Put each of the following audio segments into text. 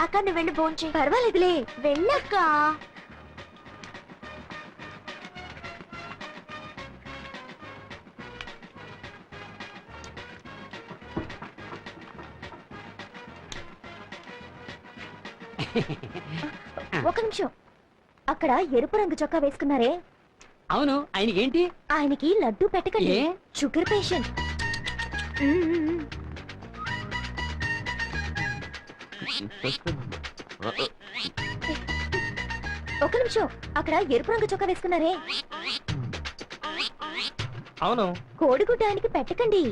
అక్క నువ్వు వెళ్ళి భోంచేయి. పర్వాలేదులే వెళ్ళక్క. ఒక నిమిషం, అక్కడ ఎరుపు రంగు చొక్కా వేసుకున్నారే? అవును, ఆయనకి ఏంటి? ఆయనకి లడ్డు పెట్టకండి, షుగర్ పేషెంట్. ఒక నిమిషం, అక్కడ ఎరుపు రంగు చొక్కా వేసుకున్నారే? అవును. కోడిగుడ్డ ఆయనకి పెట్టకండి,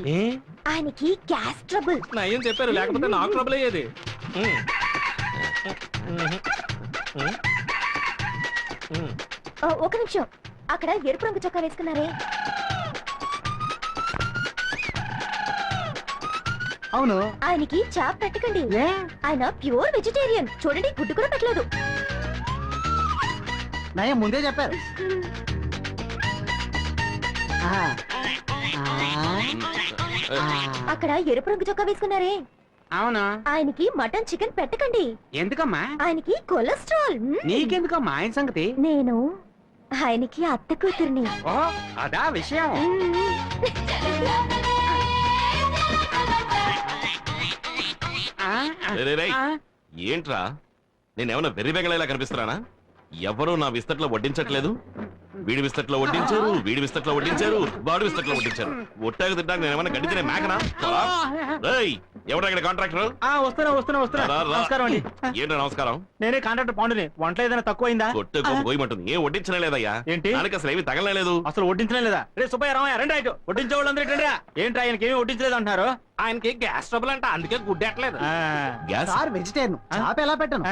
ఆయనకి గ్యాస్ ట్రబుల్. ఏం చెప్పారు, లేకపోతే నాకు ట్రబుల్ అయ్యేది. ఒక నిమిషం, అక్కడ ఎరుపు రంగు చొక్కా వేసుకున్నారే? అవును. ఆయనకి చాప్ పెట్టకండి, ఆయన ప్యూర్ వెజిటేరియన్. చూడండి, గుడ్డు కూడా పెట్టలేదు. నయం ముందే చెప్పారు. అక్కడ ఎరుపు రంగు చొక్కా వేసుకున్నారే? అవును. ఆయనకి మటన్ చికెన్ పెట్టకండి. ఎందుకమ్మా? ఆయనకి కొలెస్ట్రాల్. నీకెందుకమ్మా ఆయన సంగతి? నేను ఆయనకి అత్త కూతుర్ని. అదా విషయం. ఏంట్రా, నేనేమన్నా వెర్రి బెగలేలా కనిపిస్తున్నానా? ఎవరు నా విస్తట్లో వడ్డించట్లేదు. వీడి విస్తట్లో వడ్డించారు, వీడి విస్తట్లో వడ్డించారు, వాడి విస్తట్లో వడ్డించారు. ఒట్టాగా తింటాక నేనేమన్నా గడ్డి తినే మేకనా? ఎవడా ఇక్కడ కాంట్రాక్టర్? నమస్కారం అండి. ఏంటో నమస్కారం. నేనే కాంట్రాక్టర్ పాండుని. వంట ఏదైనా తక్కువైందా? కొట్టు పోయమంటుంది. ఏం వడ్డించనే లేదయ్యా. ఏంటి? దానికి అసలు ఏమి తగలలేదు. అసలు వడ్డించలే లేదా? రే సుబ్బయ్య, రామయ్య, రండి. అయితే వడ్డించే వాళ్ళందరూ ఏంట్రా? ఏంట్రా ఆయనకి ఏమి వడ్డించలేదు అంటున్నారు? ఆయనకి గ్యాస్ ట్రబుల్ అంట, అందుకే గుడ్డెట్లేదు. గ్యాస్ వెజిటేరియన్, చాప ఎలా పెట్టను?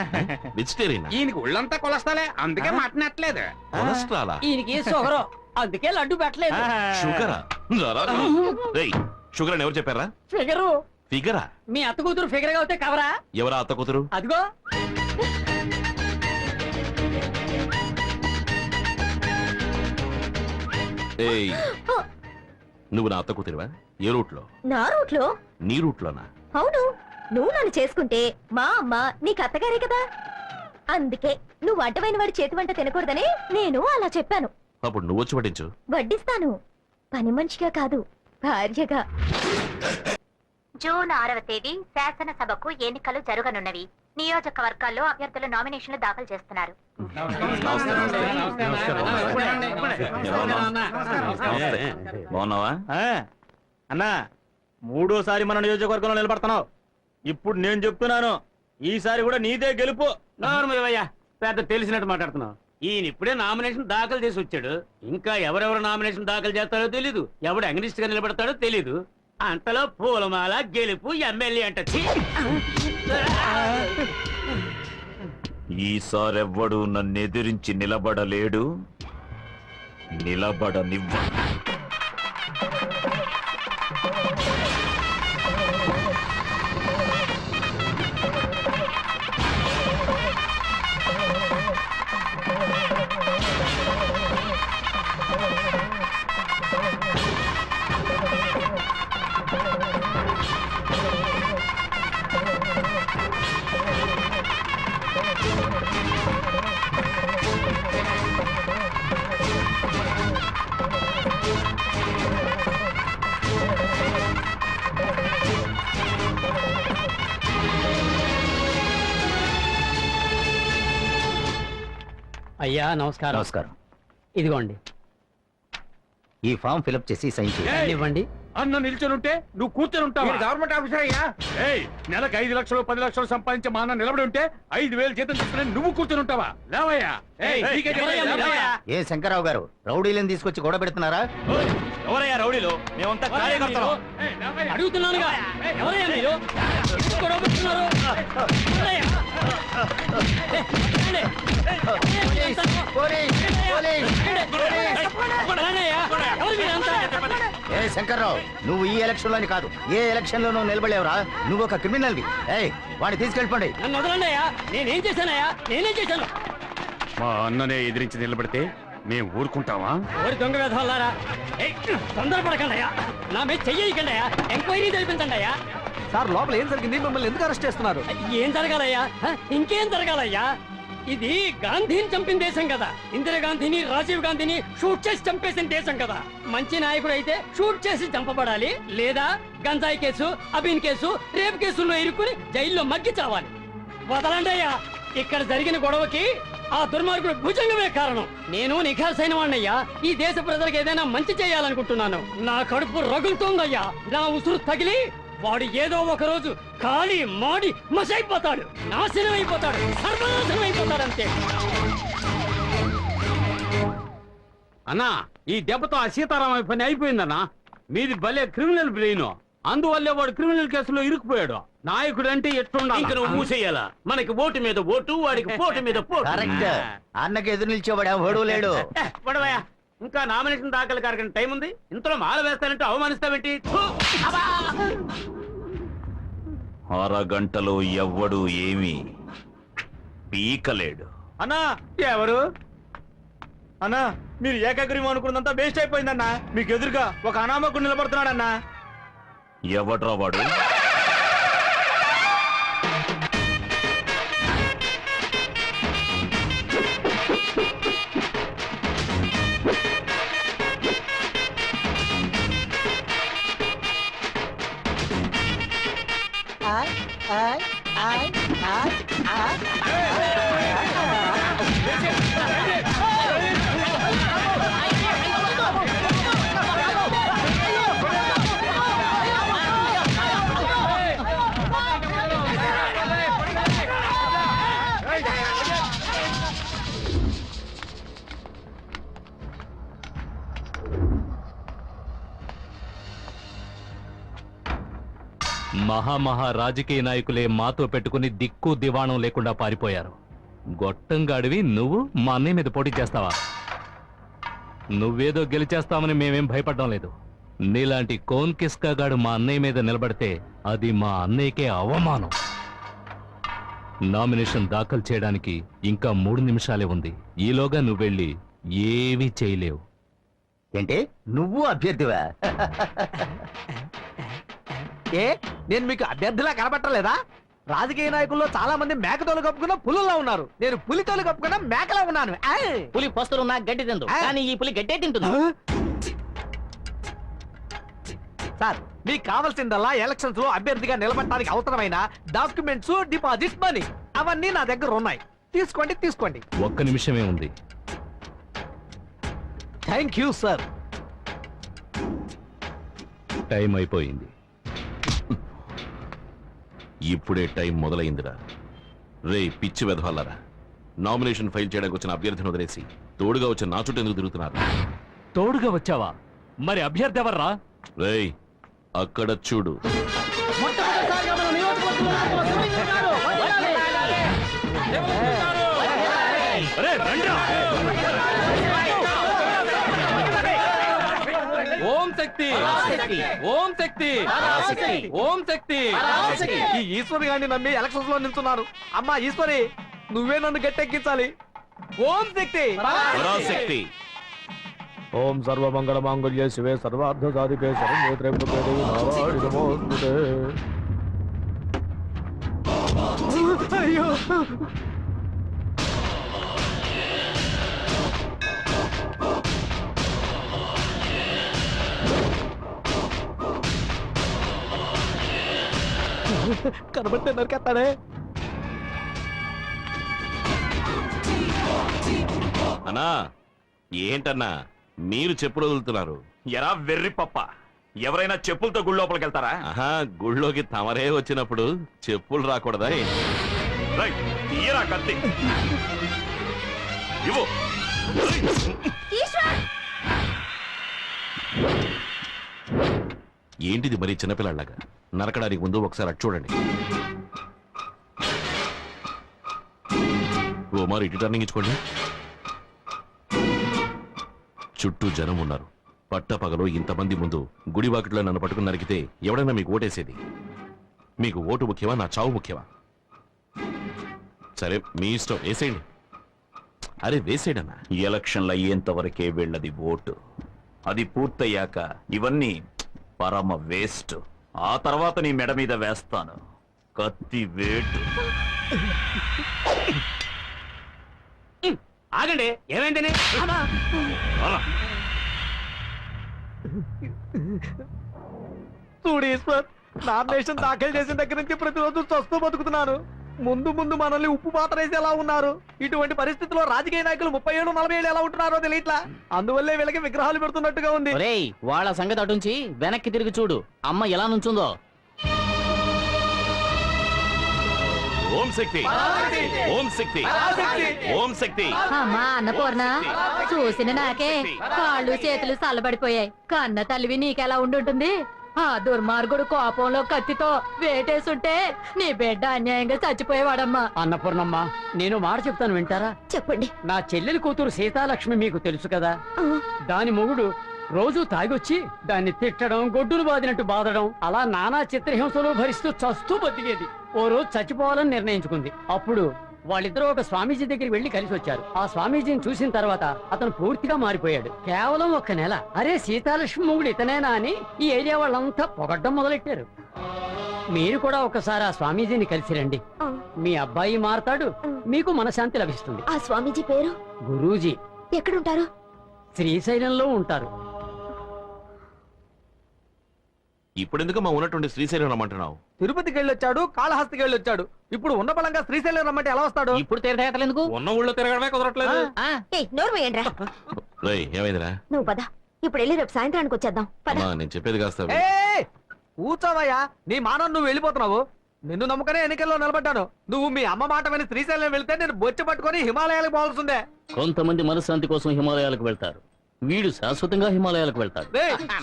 వెజిటేరియన్. ఈయనకి ఒళ్ళంతా కొలస్తాలే, అందుకే మటన్ ఎట్లేదు. కొలెస్ట్రాలా? ఈయనకి షుగర్, అందుకే లడ్డు పెట్టలేదు. షుగరా? షుగర్ అని ఎవరు చెప్పారా? ఫిగరు. ఫిగరా? మీ అత్త కూతురు ఫిగర్ గా అవుతే కవరా? ఎవరా అత్త కూతురు? అదిగో. ఏయ్, నువ్వు నా అత్త కూతురువా? ఏ రూట్ లో? నా రూట్ లో. నీ రూట్ లోనా? అవును, నువ్వు నన్ను చేసుకుంటే మా అమ్మ నీకు అత్తగారే కదా. అందుకే నువ్వు అడ్డమైన వాడి చేతి వంట తినకూడదని నేను అలా చెప్పాను. అప్పుడు నువ్వు వచ్చి పట్టించు. వడ్డిస్తాను, పని మనిషిగా కాదు, భార్యగా. జూన్ 6వ తేదీ శాసనసభకు ఎన్నికలు జరగనున్నవి. నియోజకవర్గాల్లో అభ్యర్థులు నామినేషన్లు దాఖలు చేస్తున్నారు. బాగున్నావా అన్నా? మూడోసారి మన నియోజకవర్గంలో నిలబడుతున్నావు. ఇప్పుడు నేను చెప్తున్నాను, ఈసారి కూడా నీదే గెలుపు. నార్మల్వయ్యా, పెద్ద తెలిసినట్టు మాట్లాడుతున్నావు. ఈయన ఇప్పుడే నామినేషన్ దాఖలు చేసి వచ్చాడు. ఇంకా ఎవరెవరు నామినేషన్ దాఖలు చేస్తారో తెలీదు, ఎవడు అగ్నిస్ట్ గా నిలబడతాడో తెలీదు. అంతలో పూలమాల గెలుపు ఎమ్మెల్యే అంట. ఈసారెవ్వడు నన్నెదిరించి నిలబడలేడు, నిలబడనివ్వ. అయ్యా నమస్కారం. నమస్కారం. ఇదిగోండి, ఈ ఫామ్ ఫిలప్ చేసి సైన్ చేయండి. ఇవ్వండి. అన్న నిల్చొనుంటే నువ్వు కూర్చొని ఉంటావా? గవర్నమెంట్ ఆఫీసర్ అయ్యా. నెలకు 5 లక్షలు 10 లక్షలు సంపాదించే మా అన్న నిలబడి ఉంటే 5,000 జీతం తీసుకుని నువ్వు కూర్చొని ఉంటావా? లేవయ్యా. ఏ శంకరరావు గారు, రౌడీలను తీసుకొచ్చి గొడవ పెడుతున్నారా? ఎవరయ్యా రౌడీలు? మేమంతా కార్యకర్తలు. అడుగుతున్నానుగా, ఎవరయ్యా మీరు? గొడవ పెడుతున్నారు? ఏ శంకర్రావు, నువ్వు ఈ ఎలక్షన్ లోని కాదు, ఏ ఎలక్షన్ లోనూ నిలబడలేవురా. నువ్వు ఒక క్రిమినల్వి. వాడిని తీసుకెళ్ళిపోండి. నన్ను వదలండియా. నేనేం చేశానయ్యా? నేనేం చేశాను? మా అన్ననే ఎదిరించి నిలబడితే మేము ఊరుకుంటావా? ఓరి దొంగ వేధవాళ్ళారా, తొందరపడకండి అయ్యా. నా మీద చెయ్యకండి అయ్యా. ఎంక్వైరీ జరిపించండి అయ్యా. సార్ లోపల ఏం జరిగింది? మిమ్మల్ని ఎందుకు అరెస్ట్ చేస్తున్నారు? ఏం జరగాలయ్యా ఇంకేం జరగాలయ్యా? ఇది గాంధీని చంపిన దేశం కదా. ఇందిరాగాంధీని రాజీవ్ గాంధీని షూట్ చేసి చంపేసిన దేశం కదా. మంచి నాయకుడు అయితే షూట్ చేసి చంపబడాలి, లేదా గంజాయి కేసు, అబీన్ కేసు, రేప్ కేసుల్లో ఇరుక్కుని జైల్లో మగ్గి చావాలి. వదలండి అయ్యా. ఇక్కడ జరిగిన గొడవకి ఆ దుర్మార్గుడు భుజంగమే కారణం. నేను నిఖార్సైన వాణ్ణయ్యా. ఈ దేశ ప్రజలకు ఏదైనా మంచి చేయాలనుకుంటున్నాను. నా కడుపు రగులుతోందయ్యా. నా ఉసురు తగిలి వాడు ఏదో ఒక రోజు కాలి మాడి మసైపోతాడు, నాశనం అయిపోతాడు, సర్వనాశనం అయిపోతాడు అంతే. అన్నా, ఈ దెబ్బతో ఆ సీతారామ పని అయిపోయిందన్నా. మీది భలే క్రిమినల్ బ్రెయిన్. అందువల్లే వాడు క్రిమినల్ కేసులో ఇరుక్కుపోయాడు. నాయకుడు అంటే ఎట్లుండాలి? ఇంక నువ్వు మూసేయాలా? మనకి ఓటు మీద ఓటు, వాడికి పోటు మీద పోటు. కరెక్ట్. అన్నకి ఎదురు నిలిచేవాడు ఎవడూ లేడు. పడవయ్యా, ఇంకా నామినేషన్ దాఖలు కారకని టైం ఉంది. ఇంతలో మాల వేస్తానంటే అవమానిస్తావేంటి? థు! అబ్బా! అరగంటలో ఎవ్వడు ఏమీ పీకలేడు. అన్నా ఎవరు? అన్నా, మీరు ఏకాగ్రీవం అనుకున్నంతా వేస్ట్ అయిపోయిందన్నా. మీకు ఎదురుగా ఒక అనామకుడు నిలబడుతున్నాడన్నా. ఎవడ్రా వాడు? మహా రాజకీయ నాయకులే మాతో పెట్టుకుని దిక్కు దివాణం లేకుండా పారిపోయారు. గొట్టంగాడివి నువ్వు మా అన్నయ్య మీద పోటీ చేస్తావా? నువ్వేదో గెలిచేస్తామని మేమేం భయపడడం లేదు. నీలాంటి కోన్ కిస్కాగాడు మా అన్నయ్య మీద నిలబడితే అది మా అన్నయ్యకే అవమానం. నామినేషన్ దాఖలు చేయడానికి ఇంకా 3 నిమిషాలే ఉంది. ఈలోగా నువ్వెళ్ళి ఏమీ చేయలేవు. ఏంటి నువ్వు అభ్యర్థివా? ఏ, నేను మీకు అభ్యర్థిలా కనబట్టలేదా? రాజకీయ నాయకుల్లో చాలా మంది మేకతోలు కప్పుకున్న పులుల్లో ఉన్నారు. నేను పులితోలు కప్పుకున్న మేకలా ఉన్నాను. పులి పస్తులున్నా గడ్డి తిందు, కానీ ఈ పులి గడ్డే తింటుంది. సార్, మీకు కావాల్సిందల్లా ఎలక్షన్స్ లో అభ్యర్థిగా నిలబడటానికి అవసరమైన డాక్యుమెంట్స్, డిపాజిట్ మనీ అవన్నీ నా దగ్గర ఉన్నాయి. తీసుకోండి. ఒక్క నిమిషమే ఉంది. Thank you sir. టైం అయిపోయింది. ఇప్పుడే టైం మొదలైందిరా. రే పిచ్చి వెధవాలరా, నామినేషన్ ఫైల్ చేయడానికి వచ్చిన అభ్యర్థిని వదిలేసి తోడుగా వచ్చిన నా చుట్టూ ఎందుకు తిరుగుతున్నారు? తోడుగా వచ్చావా? మరి అభ్యర్థి ఎవర్రా? రేయ్ అక్కడ చూడు. ఓం శక్తి, ఓం శక్తి, ఓం శక్తి. ఈ ఈశ్వరి గారిని నమ్మి ఎలక్షన్స్ లో నిల్చున్నారు. అమ్మా ఈశ్వరి, నువ్వే నన్ను గట్టెక్కించాలి. ఓం శక్తి. పరాశక్తి. ఓం సర్వమంగళ మాంగళ్య శివే సర్వార్థ సాధికే శరణ్యే త్ర్యంబకే దేవి నారాయణి నమోస్తుతే. అయ్యో, కనబడితే నరికేస్తాడే. అన్నా ఏంటన్నా మీరు చెప్పులు వదులుతున్నారు? ఎరా వెర్రి పప్ప, ఎవరైనా చెప్పులతో గుడి లోపలికి వెళ్తారా? ఆహా, గుళ్ళోకి తమరే వచ్చినప్పుడు చెప్పులు రాకూడదా? రైట్, తీయరా కత్తి. ఇవ్వు. ఏంటిది మరీ చిన్నపిల్లలాగా? నరకడానికి ముందు ఒకసారి అటు చూడండి. ఓ మరి ఇటు టర్నింగ్ ఇచ్చుకోండి. చుట్టూ జనం ఉన్నారు. పట్టపగలు ఇంతమంది ముందు గుడివాకిట్లో నన్ను పట్టుకుని నరికితే ఎవడైనా మీకు ఓటేసేది? మీకు ఓటు ముఖ్యమా, నా చావు ముఖ్యమా? సరే మీ ఇష్టం, వేసేయండి. అరే వేసేయడన్నా. ఎలక్షన్లు అయ్యేంత వరకే వీళ్ళది ఓటు. అది పూర్తయ్యాక ఇవన్నీ పరమ వేస్ట్. ఆ తర్వాత నీ మెడ మీద వేస్తాను కత్తి వేటు. ఆగండి, ఏమైందని? అలా. చూడు ఈశ్వర్, నామినేషన్ దాఖలు చేసిన దగ్గర నుంచి ప్రతిరోజు చస్తూ బతుకుతున్నాను. ముందు ముందు మనల్ని ఉప్పు పాత్ర వేసి ఎలా ఉన్నారు, ఇటువంటి పరిస్థితుల్లో రాజకీయ నాయకులు 37-40 ఎలా ఉంటున్నారో తెలియట్లా. అందువల్లే వీళ్ళకి విగ్రహాలు పెడుతున్నట్టుగా ఉంది. వాళ్ళ సంగతి అటుంచి వెనక్కి తిరిగి చూడు, అమ్మ ఎలా నుంచుందో. ఓం శక్తి, ఓం శక్తి, ఓం శక్తి. అమ్మా అన్నపూర్ణ, చూసిన నాకే కాళ్ళు చేతులు చల్లబడిపోయాయి. కన్న తల్లివి నీకెలా ఉండుంటుంది? ఆ దుర్మార్గుడు కోపంలో కత్తితో వేటేసుంటే నీ బిడ్డ అన్యాయంగా చచ్చిపోయేవాడమ్మా. అన్నపూర్ణమ్మ, నేను మాట చెప్తాను, వింటారా? చెప్పండి. నా చెల్లెలి కూతురు సీతాలక్ష్మి మీకు తెలుసు కదా. దాని మొగుడు రోజు తాగొచ్చి దాన్ని తిట్టడం, గొడ్డును బాదినట్టు బాధడం, అలా నానా చిత్రహింసలు భరిస్తూ చస్తూ బతికేది. ఓ రోజు చచ్చిపోవాలని నిర్ణయించుకుంది. అప్పుడు వాళ్ళిద్దరూ ఒక స్వామీజీ దగ్గరికి వెళ్లి కలిసి వచ్చారు. ఆ స్వామీజీని చూసిన తర్వాత అతను పూర్తిగా మారిపోయాడు. కేవలం 1 నెల. అరే, సీతాలక్ష్మి మొగుడు ఇతనేనా అని ఈ ఏరియా వాళ్ళంతా పొగడ్డం మొదలెట్టారు. మీరు కూడా ఒకసారి ఆ స్వామీజీని కలిసి రండి. మీ అబ్బాయి మారతాడు, మీకు మనశాంతి లభిస్తుంది. ఆ స్వామీజీ పేరు? గురూజీ. ఎక్కడుంటారు? శ్రీశైలంలో ఉంటారు. ఇప్పుడెందుకు మా ఉన్నటువంటి శ్రీశైలం రమ్మంటున్నావు? తిరుపతికి వెళ్ళొచ్చాడు, కాళహస్తికి వెళ్ళొచ్చాడు. ఇప్పుడు ఉన్న బలంగా శ్రీశైలం రమ్మంటే ఎలా వస్తాడు? ఇప్పుడు తీర్థయాత్రలు ఎందుకు? ఉన్న ఊళ్ళో తిరగడమే కుదరట్లేదు. నోరు వేయండిరా. రేయ్, ఏమైందిరా? నువ్వు పద, ఇప్పుడు వెళ్ళి రేపు సాయంత్రానికి వచ్చేద్దాం. పద. అమ్మా, నేను చెప్పేది కాస్త విను. కూర్చోవయ్యా, నీ మానం నువ్వు వెళ్ళిపోతున్నావు. నిన్ను నమ్మకనే ఎన్నికల్లో నిలబడ్డాను. నువ్వు మీ అమ్మ మాట విని శ్రీశైలం వెళ్తే నేను బొచ్చె పట్టుకొని హిమాలయాలకు పోవాల్సిందే. కొంతమంది మనశ్శాంతి కోసం హిమాలయాలకు వెళ్తారు, వీడు శాశ్వతంగా హిమాలయాలకు వెళ్తాడు.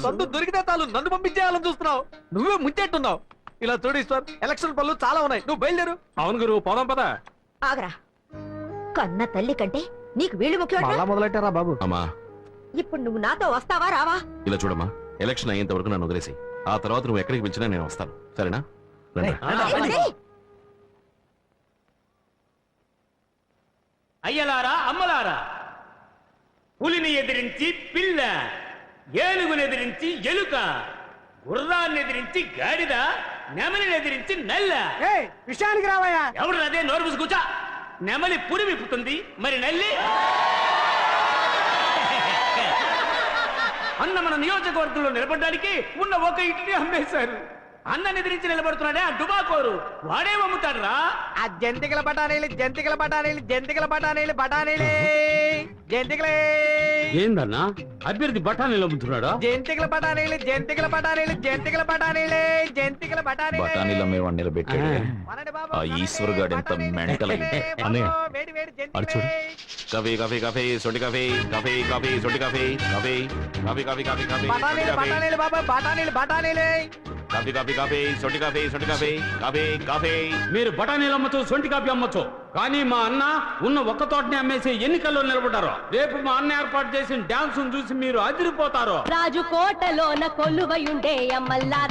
సొంత దొరికితే చాలు నన్ను పంపించేయాలని చూస్తున్నావు. నువ్వే ముంచెట్టున్నావు. ఇలా చూడు ఈశ్వర్, ఎలక్షన్ పనులు చాలా ఉన్నాయి, నువ్వు బయలుదేరు. అవును గురు, పోదాం పద. ఆగరా. కన్న తల్లి కంటే నీకు వీళ్ళు ముఖ్యం. మొదలెట్టారా బాబు? అమ్మా, ఇప్పుడు నువ్వు నాతో వస్తావా రావా? ఇలా చూడమ్మా, ఎలక్షన్ అయ్యేంత వరకు నన్ను వదిలేసి, ఆ తర్వాత నువ్వు ఎక్కడికి పిలిచినా నేను వస్తాను, సరేనా? రండి. అయ్యలారా, అమ్మలారా, పులిని ఎదిరించి పిల్ల, ఏనుగుని ఎదిరించి ఎలుక, గుర్రాన్ని ఎదిరించి గాడిద, నెమలిని ఎదిరించి నల్ల. విషయానికి రావయ్యా. ఎవరు అదే నోరు మూసి కూర్చో. నెమలి పురి విప్పుతుంది, మరి నల్లి అన్న మన నియోజకవర్గంలో నిలబడడానికి ఉన్న ఒక ఇంటిని అమ్మేశారు. అన్నని ఎదిరించి నిలబడుతున్నాడే ఆ డుబాకోరు, వాడే అమ్ముతాడురా. ఆ జంతికల బఠానీలు, జంతికల బఠానీలు, జంతికల బఠానీలు, బఠానీలే జంతికలే. ఏందన్నా అభ్యర్థి బఠానీలు అమ్ముతున్నాడా? జంతికల బఠానీలు, జంతికల బఠానీలు, జంతికల బఠానీలే, జంతికల బఠానీలే. బఠానీల మేము నిలబెట్టాడు ఆ ఈశ్వర్ గాడు ఎంత మెంటల్. అన్నయ్య, వేడి వేడి అటు చూడు. కాఫీ కాఫీ కాఫీ సొంటి కాఫీ, కాఫీ కాఫీ సొంటి coffee, coffee coffee coffee coffee coffee బఠానీలు, బఠానీలు బాబా, బఠానీలు, బఠానీలే. కాఫీ కాఫీ కాఫీ సొంటి కాఫీ, సొంటి కాఫీ, కాఫీ కాఫీ. మీరు బఠానీలు అమ్మచ్చు, సొంటి కాఫీ అమ్మచ్చు, కానీ మా అన్న ఉన్న ఒక్క తోటని అమ్మేసి ఎన్నికల్లో నిలబడ్డారు. రేపు మా అన్న ఏర్పాటు చేసిన డాన్స్ చూసి మీరు అదిరిపోతారు. రాజు కోటలోన కొలువయుండే అమ్మల్లా